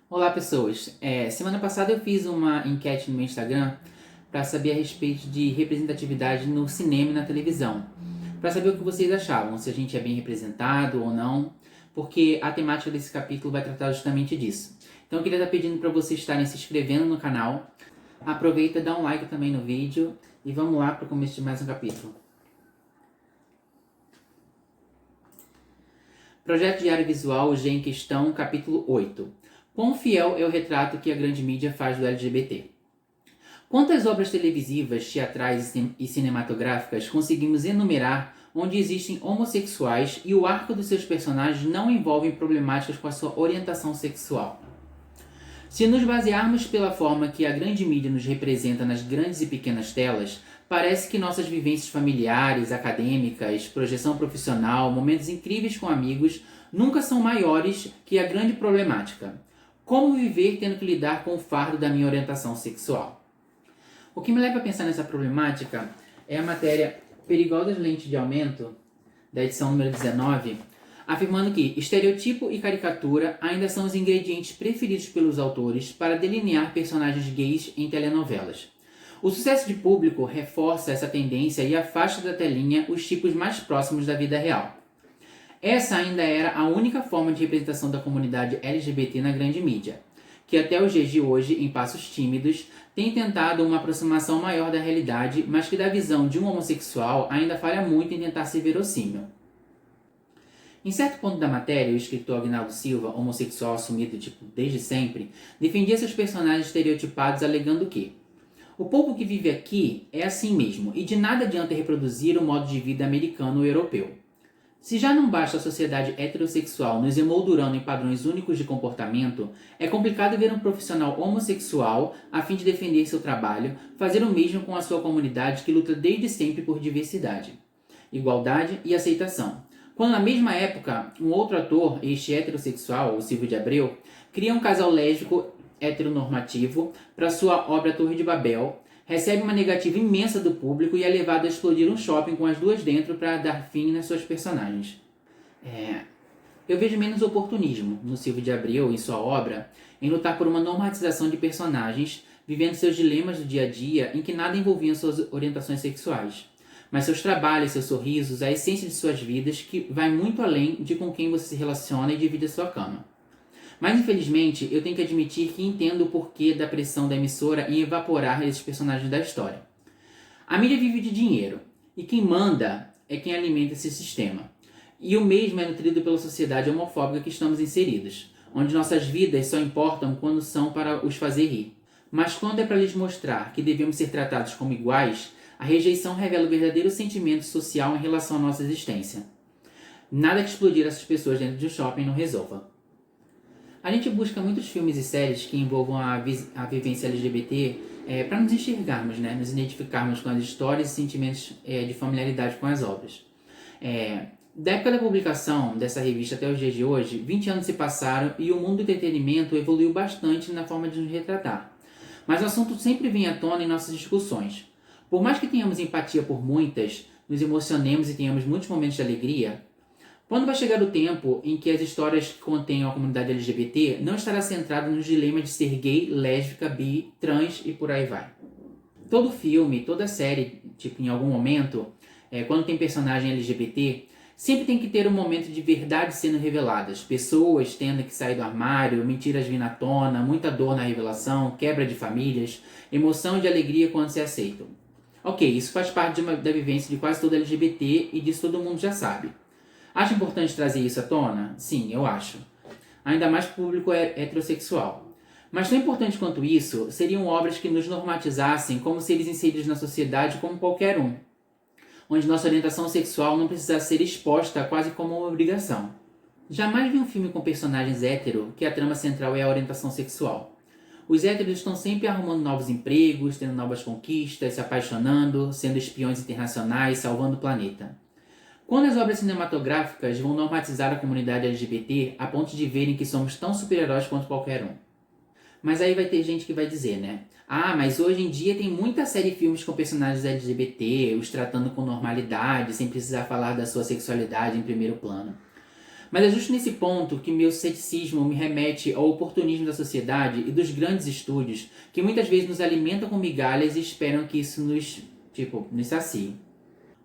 Olá pessoas, semana passada eu fiz uma enquete no meu Instagram para saber a respeito de representatividade no cinema e na televisão, para saber o que vocês achavam, se a gente é bem representado ou não, porque a temática desse capítulo vai tratar justamente disso. Então eu queria estar pedindo para vocês estarem se inscrevendo no canal, aproveita, dá um like também no vídeo e vamos lá para o começo de mais um capítulo. Projeto Diário Visual, G em Questão, capítulo 8. Quão fiel é o retrato que a grande mídia faz do LGBT? Quantas obras televisivas, teatrais e cinematográficas conseguimos enumerar onde existem homossexuais e o arco dos seus personagens não envolve problemáticas com a sua orientação sexual? Se nos basearmos pela forma que a grande mídia nos representa nas grandes e pequenas telas, parece que nossas vivências familiares, acadêmicas, projeção profissional, momentos incríveis com amigos nunca são maiores que a grande problemática: como viver tendo que lidar com o fardo da minha orientação sexual? O que me leva a pensar nessa problemática é a matéria Perigosas Lentes de Aumento, da edição número 19, afirmando que estereotipo e caricatura ainda são os ingredientes preferidos pelos autores para delinear personagens gays em telenovelas. O sucesso de público reforça essa tendência e afasta da telinha os tipos mais próximos da vida real. Essa ainda era a única forma de representação da comunidade LGBT na grande mídia, que até os dias de hoje, em passos tímidos, tem tentado uma aproximação maior da realidade, mas que da visão de um homossexual ainda falha muito em tentar ser verossímil. Em certo ponto da matéria, o escritor Agnaldo Silva, homossexual assumido desde sempre, defendia seus personagens estereotipados alegando que o povo que vive aqui é assim mesmo, e de nada adianta reproduzir o modo de vida americano ou europeu. Se já não basta a sociedade heterossexual nos emoldurando em padrões únicos de comportamento, é complicado ver um profissional homossexual, a fim de defender seu trabalho, fazer o mesmo com a sua comunidade que luta desde sempre por diversidade, igualdade e aceitação. Quando na mesma época, um outro ator, este heterossexual, o Silvio de Abreu, cria um casal lésbico heteronormativo para sua obra Torre de Babel, recebe uma negativa imensa do público e é levado a explodir um shopping com as duas dentro para dar fim nas suas personagens. Eu vejo menos oportunismo no Silvio de Abreu em sua obra em lutar por uma normatização de personagens vivendo seus dilemas do dia a dia em que nada envolvia suas orientações sexuais, mas seus trabalhos, seus sorrisos, a essência de suas vidas que vai muito além de com quem você se relaciona e divide a sua cama. Mas infelizmente, eu tenho que admitir que entendo o porquê da pressão da emissora em evaporar esses personagens da história. A mídia vive de dinheiro, e quem manda é quem alimenta esse sistema. E o mesmo é nutrido pela sociedade homofóbica que estamos inseridos, onde nossas vidas só importam quando são para os fazer rir. Mas quando é para lhes mostrar que devemos ser tratados como iguais, a rejeição revela o verdadeiro sentimento social em relação à nossa existência. Nada que explodir essas pessoas dentro de um shopping não resolva. A gente busca muitos filmes e séries que envolvam a vivência LGBT para nos enxergarmos, né? Nos identificarmos com as histórias e sentimentos de familiaridade com as obras. Da época da publicação dessa revista até os dias de hoje, 20 anos se passaram e o mundo do entretenimento evoluiu bastante na forma de nos retratar. Mas o assunto sempre vem à tona em nossas discussões. Por mais que tenhamos empatia por muitas, nos emocionemos e tenhamos muitos momentos de alegria, quando vai chegar o tempo em que as histórias que contenham a comunidade LGBT não estará centrada nos dilemas de ser gay, lésbica, bi, trans e por aí vai. Todo filme, toda série, em algum momento, quando tem personagem LGBT, sempre tem que ter um momento de verdade sendo reveladas. Pessoas tendo que sair do armário, mentiras vindo à tona, muita dor na revelação, quebra de famílias, emoção de alegria quando se aceitam. Ok, isso faz parte da vivência de quase todo LGBT e disso todo mundo já sabe. Acho importante trazer isso à tona? Sim, eu acho. Ainda mais para o público heterossexual. Mas tão importante quanto isso, seriam obras que nos normatizassem como seres inseridos na sociedade como qualquer um, onde nossa orientação sexual não precisasse ser exposta quase como uma obrigação. Jamais vi um filme com personagens hétero que a trama central é a orientação sexual. Os héteros estão sempre arrumando novos empregos, tendo novas conquistas, se apaixonando, sendo espiões internacionais, salvando o planeta. Quando as obras cinematográficas vão normatizar a comunidade LGBT a ponto de verem que somos tão super-heróis quanto qualquer um? Mas aí vai ter gente que vai dizer, né? Mas hoje em dia tem muita série e filmes com personagens LGBT, os tratando com normalidade, sem precisar falar da sua sexualidade em primeiro plano. Mas é justo nesse ponto que meu ceticismo me remete ao oportunismo da sociedade e dos grandes estúdios, que muitas vezes nos alimentam com migalhas e esperam que isso nos sacie.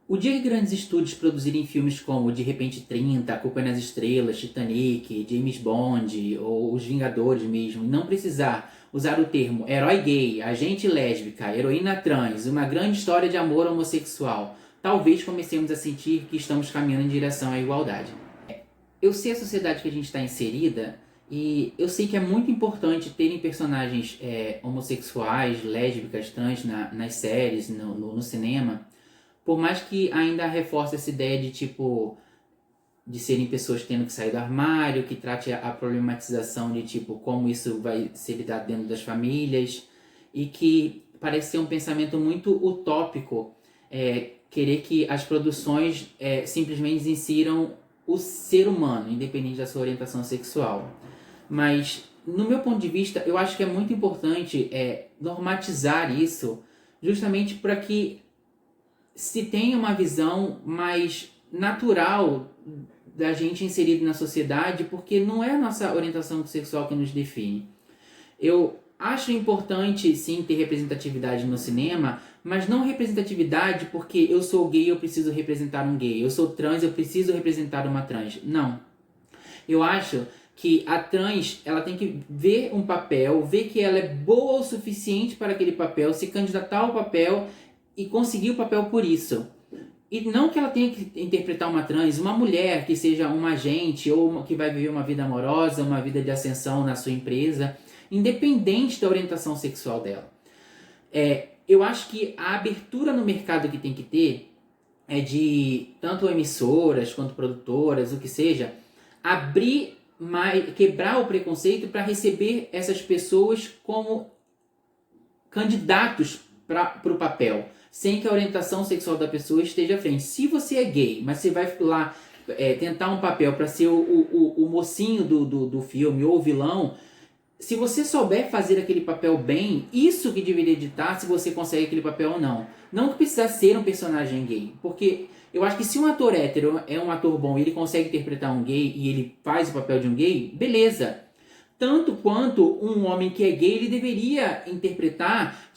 O dia que grandes estúdios produzirem filmes como De Repente 30, A Culpa é nas Estrelas, Titanic, James Bond ou Os Vingadores mesmo, e não precisar usar o termo herói gay, agente lésbica, heroína trans, uma grande história de amor homossexual, talvez comecemos a sentir que estamos caminhando em direção à igualdade. Eu sei a sociedade que a gente está inserida e eu sei que é muito importante terem personagens homossexuais, lésbicas, trans nas séries, no cinema, por mais que ainda reforce essa ideia de serem pessoas tendo que sair do armário, que trate a problematização de como isso vai ser lidado dentro das famílias, e que parece ser um pensamento muito utópico, querer que as produções simplesmente insiram o ser humano, independente da sua orientação sexual. Mas, no meu ponto de vista, eu acho que é muito importante normatizar isso, justamente para que se tenha uma visão mais natural da gente inserido na sociedade, porque não é a nossa orientação sexual que nos define. Eu acho importante, sim, ter representatividade no cinema, mas não representatividade porque eu sou gay, eu preciso representar um gay. Eu sou trans, eu preciso representar uma trans. Não. Eu acho que a trans, ela tem que ver um papel, ver que ela é boa o suficiente para aquele papel, se candidatar ao papel e conseguir o papel por isso. E não que ela tenha que interpretar uma trans, uma mulher que seja uma agente ou que vai viver uma vida amorosa, uma vida de ascensão na sua empresa, independente da orientação sexual dela. Eu acho que a abertura no mercado que tem que ter é de tanto emissoras quanto produtoras, o que seja, abrir mais, quebrar o preconceito para receber essas pessoas como candidatos para o papel, sem que a orientação sexual da pessoa esteja à frente. Se você é gay, mas você vai lá tentar um papel para ser o mocinho do filme ou o vilão, se você souber fazer aquele papel bem, isso que deveria ditar se você consegue aquele papel ou não. Não que precisa ser um personagem gay, porque eu acho que se um ator hétero é um ator bom e ele consegue interpretar um gay e ele faz o papel de um gay, beleza. Tanto quanto um homem que é gay, ele deveria interpretar,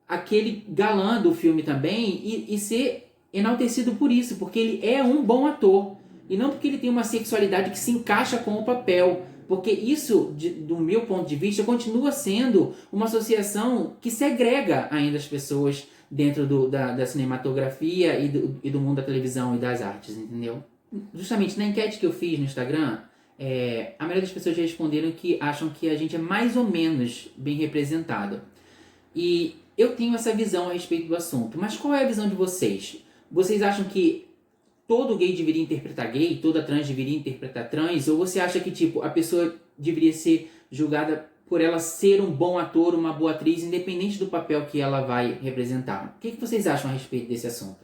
aquele galã do filme também e ser enaltecido por isso, porque ele é um bom ator. E não porque ele tem uma sexualidade que se encaixa com o papel. Porque isso, do meu ponto de vista, continua sendo uma associação que segrega ainda as pessoas dentro da cinematografia e do mundo da televisão e das artes, entendeu? Justamente na enquete que eu fiz no Instagram, a maioria das pessoas responderam que acham que a gente é mais ou menos bem representado. E eu tenho essa visão a respeito do assunto. Mas qual é a visão de vocês? Vocês acham que todo gay deveria interpretar gay, toda trans deveria interpretar trans, ou você acha que a pessoa deveria ser julgada por ela ser um bom ator, uma boa atriz, independente do papel que ela vai representar? O que vocês acham a respeito desse assunto?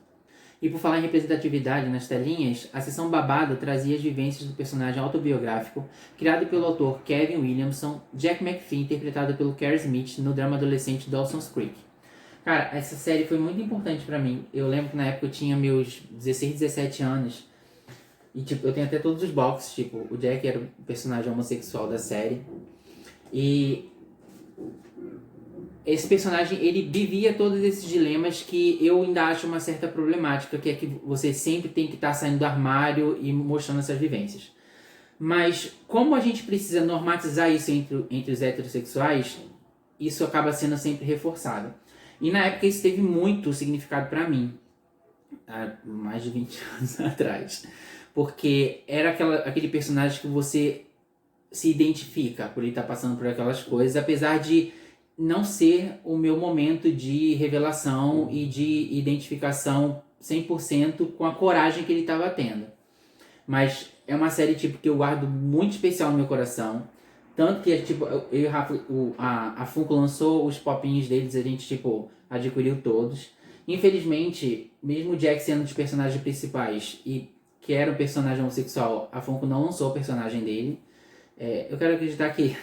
E por falar em representatividade nas telinhas, a sessão Babado trazia as vivências do personagem autobiográfico criado pelo autor Kevin Williamson, Jack McPhee, interpretado pelo Kerry Smith no drama adolescente Dawson's Creek. Cara, essa série foi muito importante pra mim. Eu lembro que na época eu tinha meus 16, 17 anos. E, eu tenho até todos os boxes. O Jack era o personagem homossexual da série. E esse personagem, ele vivia todos esses dilemas que eu ainda acho uma certa problemática, que é que você sempre tem que estar saindo do armário e mostrando essas vivências. Mas, como a gente precisa normatizar isso entre os heterossexuais, isso acaba sendo sempre reforçado. E na época isso teve muito significado pra mim, há mais de 20 anos atrás. Porque era aquele personagem que você se identifica por ele estar passando por aquelas coisas, apesar de não ser o meu momento de revelação e de identificação 100% com a coragem que ele estava tendo. Mas é uma série que eu guardo muito especial no meu coração. Tanto que, eu e o Rafa, a Funko lançou os popinhos deles, a gente, adquiriu todos. Infelizmente, mesmo o Jack sendo um dos personagens principais e que era um personagem homossexual, a Funko não lançou o personagem dele. Eu quero acreditar que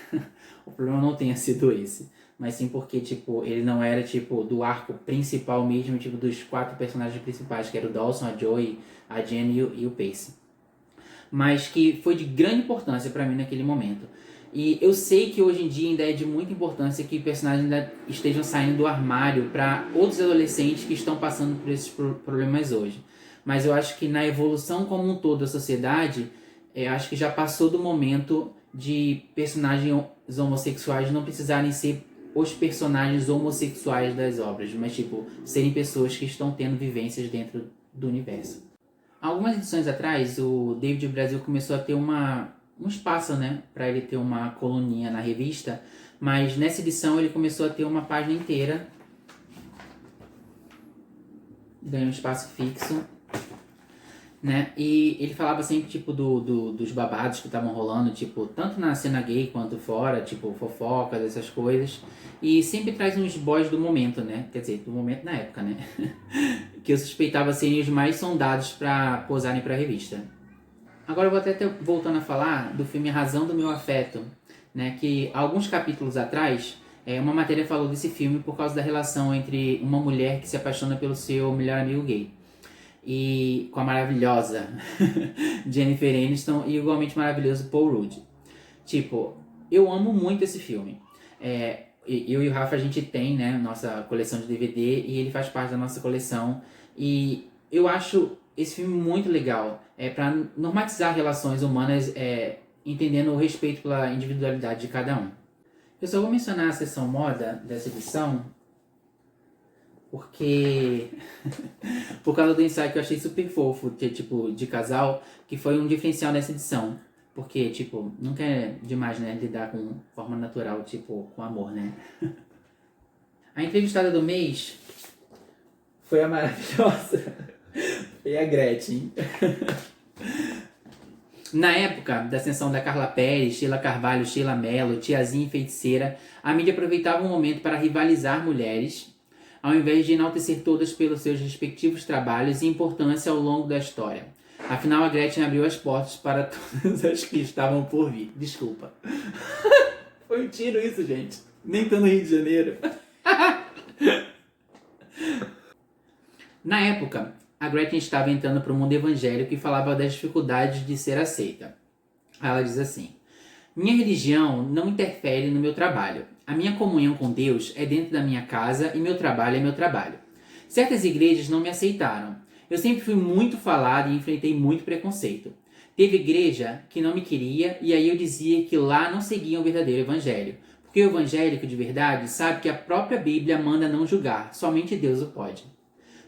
o problema não tenha sido esse. Mas sim porque, ele não era, do arco principal mesmo, dos 4 personagens principais, que era o Dawson, a Joey, a Jen e o Pace. mas que foi de grande importância para mim naquele momento. E eu sei que hoje em dia ainda é de muita importância que personagens ainda estejam saindo do armário para outros adolescentes que estão passando por esses problemas hoje. Mas eu acho que na evolução como um todo da sociedade, acho que já passou do momento de personagens homossexuais não precisarem ser os personagens homossexuais das obras, mas tipo, serem pessoas que estão tendo vivências dentro do universo. Algumas edições atrás, o David Brasil começou a ter um espaço, né, para ele ter uma coluninha na revista, mas nessa edição ele começou a ter uma página inteira, ganhou um espaço fixo, né, e ele falava sempre, tipo, dos babados que estavam rolando, tipo, tanto na cena gay quanto fora, tipo, fofocas, essas coisas, e sempre traz uns boys do momento, né, quer dizer, do momento na época, né, que eu suspeitava serem os mais sondados para posarem para a revista. Agora eu vou até voltando a falar do filme Razão do Meu Afeto, né, que alguns capítulos atrás, uma matéria falou desse filme por causa da relação entre uma mulher que se apaixona pelo seu melhor amigo gay e com a maravilhosa Jennifer Aniston e o igualmente maravilhoso Paul Rudd. Tipo, eu amo muito esse filme. Eu e o Rafa, a gente tem, né, nossa coleção de DVD e ele faz parte da nossa coleção. E eu acho esse filme muito legal. Para normatizar relações humanas, entendendo o respeito pela individualidade de cada um. Eu só vou mencionar a seção moda dessa edição, porque por causa do ensaio que eu achei super fofo, que é tipo de casal, que foi um diferencial nessa edição. Porque, tipo, nunca é demais, né, lidar com forma natural, tipo, com amor, né? A entrevistada do mês foi a maravilhosa. Foi a Gretchen. Na época da ascensão da Carla Pérez, Sheila Carvalho, Sheila Mello, Tiazinha e Feiticeira, a mídia aproveitava o momento para rivalizar mulheres, ao invés de enaltecer todas pelos seus respectivos trabalhos e importância ao longo da história. Afinal, a Gretchen abriu as portas para todas as que estavam por vir. Desculpa. Foi um tiro isso, gente. Nem tô no Rio de Janeiro. Na época, a Gretchen estava entrando para o mundo evangélico e falava das dificuldades de ser aceita. Ela diz assim: minha religião não interfere no meu trabalho. A minha comunhão com Deus é dentro da minha casa e meu trabalho é meu trabalho. Certas igrejas não me aceitaram. Eu sempre fui muito falado e enfrentei muito preconceito. Teve igreja que não me queria e aí eu dizia que lá não seguiam o verdadeiro evangelho. Porque o evangélico de verdade sabe que a própria Bíblia manda não julgar, somente Deus o pode.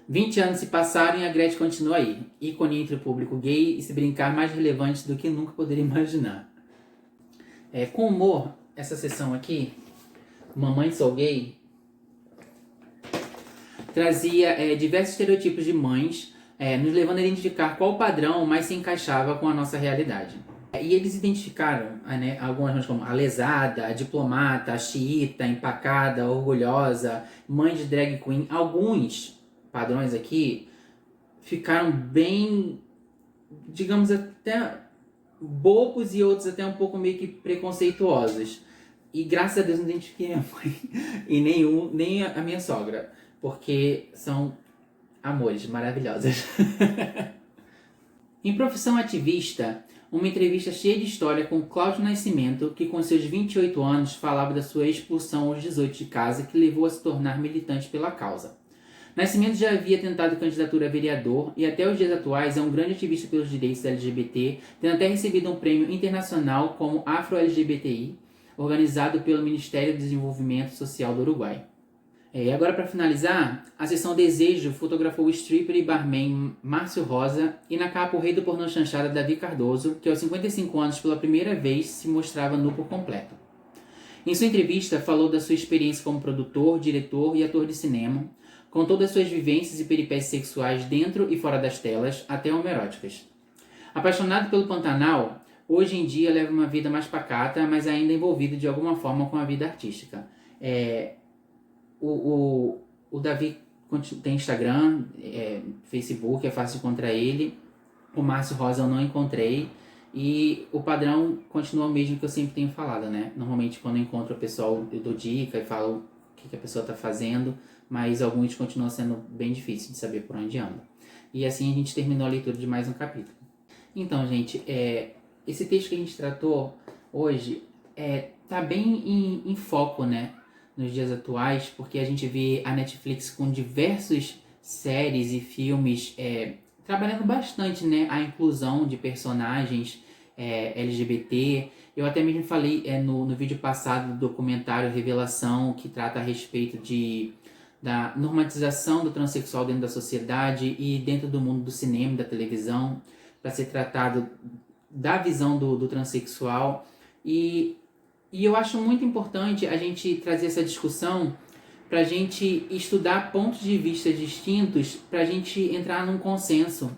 20 anos se passaram e a Gretchen continua aí, ícone entre o público gay e se brincar mais relevante do que nunca poderia imaginar. Com humor, essa sessão aqui, Mamãe Sou Gay, trazia diversos estereotipos de mães, nos levando a identificar qual padrão mais se encaixava com a nossa realidade. E eles identificaram algumas mães como a lesada, a diplomata, a xiita, a empacada, a orgulhosa, mãe de drag queen. Alguns padrões aqui ficaram bem, digamos, até bobos e outros até um pouco meio que preconceituosos. E graças a Deus não identifiquei a mãe e nem a minha sogra, porque são amores maravilhosas. Em Profissão Ativista, uma entrevista cheia de história com Cláudio Nascimento, que com seus 28 anos falava da sua expulsão aos 18 de casa, que levou a se tornar militante pela causa. Nascimento já havia tentado candidatura a vereador e até os dias atuais é um grande ativista pelos direitos LGBT, tendo até recebido um prêmio internacional como Afro-LGBTI, organizado pelo Ministério do Desenvolvimento Social do Uruguai. E agora, para finalizar, a seção Desejo fotografou o stripper e barman Márcio Rosa e na capa o rei do pornô chanchada Davi Cardoso, que aos 55 anos pela primeira vez se mostrava nu por completo. Em sua entrevista, falou da sua experiência como produtor, diretor e ator de cinema, com todas as suas vivências e peripécias sexuais dentro e fora das telas, até homoeróticas. Apaixonado pelo Pantanal, hoje em dia leva uma vida mais pacata, mas ainda envolvido de alguma forma com a vida artística. O Davi tem Instagram, Facebook, é fácil encontrar ele. O Márcio Rosa eu não encontrei. E o padrão continua o mesmo que eu sempre tenho falado, né? Normalmente quando eu encontro o pessoal eu dou dica e falo o que a pessoa está fazendo, mas alguns continuam sendo bem difíceis de saber por onde anda. E assim a gente terminou a leitura de mais um capítulo. Então, gente, esse texto que a gente tratou hoje tá bem em foco, né, nos dias atuais, porque a gente vê a Netflix com diversas séries e filmes trabalhando bastante, né, a inclusão de personagens LGBT. Eu até mesmo falei no vídeo passado do documentário Revelação, que trata a respeito da normatização do transexual dentro da sociedade e dentro do mundo do cinema e da televisão, para ser tratado da visão do transexual. E eu acho muito importante a gente trazer essa discussão para a gente estudar pontos de vista distintos, para a gente entrar num consenso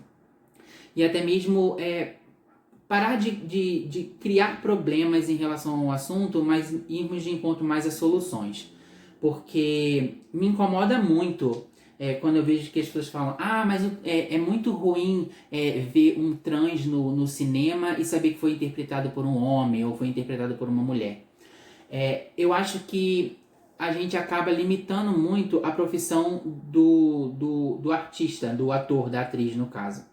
e até mesmo parar de criar problemas em relação ao assunto, mas irmos de encontro mais a soluções. Porque me incomoda muito quando eu vejo que as pessoas falam: ah, mas é muito ruim ver um trans no cinema e saber que foi interpretado por um homem ou foi interpretado por uma mulher. Eu acho que a gente acaba limitando muito a profissão do artista, do ator, da atriz, no caso.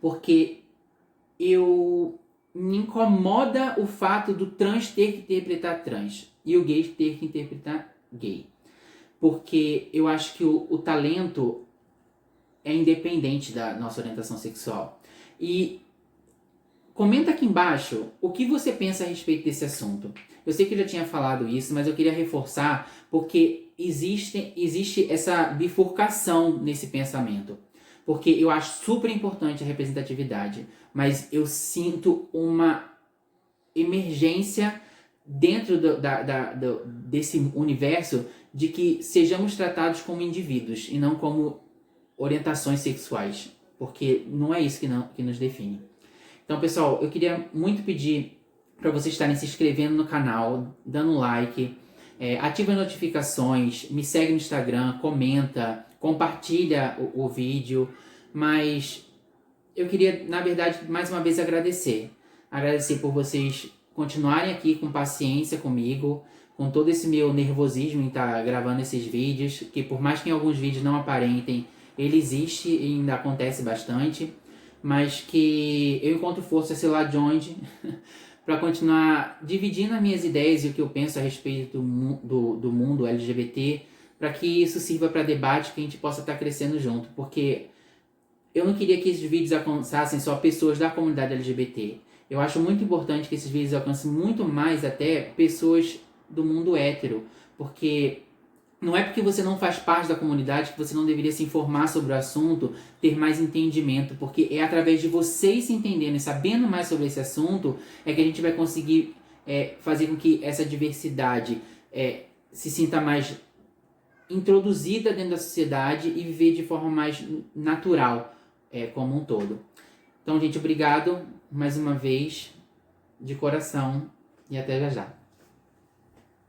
Porque me incomoda o fato do trans ter que interpretar trans e o gay ter que interpretar gay. Porque eu acho que o talento é independente da nossa orientação sexual. E comenta aqui embaixo o que você pensa a respeito desse assunto. Eu sei que eu já tinha falado isso, mas eu queria reforçar porque existe essa bifurcação nesse pensamento. Porque eu acho super importante a representatividade, mas eu sinto uma emergência dentro desse universo de que sejamos tratados como indivíduos e não como orientações sexuais, porque não é isso que nos define. Então, pessoal, eu queria muito pedir para vocês estarem se inscrevendo no canal, dando um like, ativa as notificações, me segue no Instagram, comenta, compartilha o vídeo, mas eu queria, na verdade, mais uma vez agradecer por vocês continuarem aqui com paciência comigo, com todo esse meu nervosismo em estar gravando esses vídeos, que por mais que em alguns vídeos não aparentem, ele existe e ainda acontece bastante, mas que eu encontro força, sei lá de onde, para continuar dividindo as minhas ideias e o que eu penso a respeito do mundo LGBT, para que isso sirva para debate, que a gente possa estar crescendo junto, porque eu não queria que esses vídeos alcançassem só pessoas da comunidade LGBT. Eu acho muito importante que esses vídeos alcancem muito mais até pessoas do mundo hétero, porque não é porque você não faz parte da comunidade que você não deveria se informar sobre o assunto, ter mais entendimento, porque é através de vocês se entendendo e sabendo mais sobre esse assunto que a gente vai conseguir fazer com que essa diversidade se sinta mais introduzida dentro da sociedade e viver de forma mais natural como um todo. Então, gente, obrigado mais uma vez, de coração, e até já já.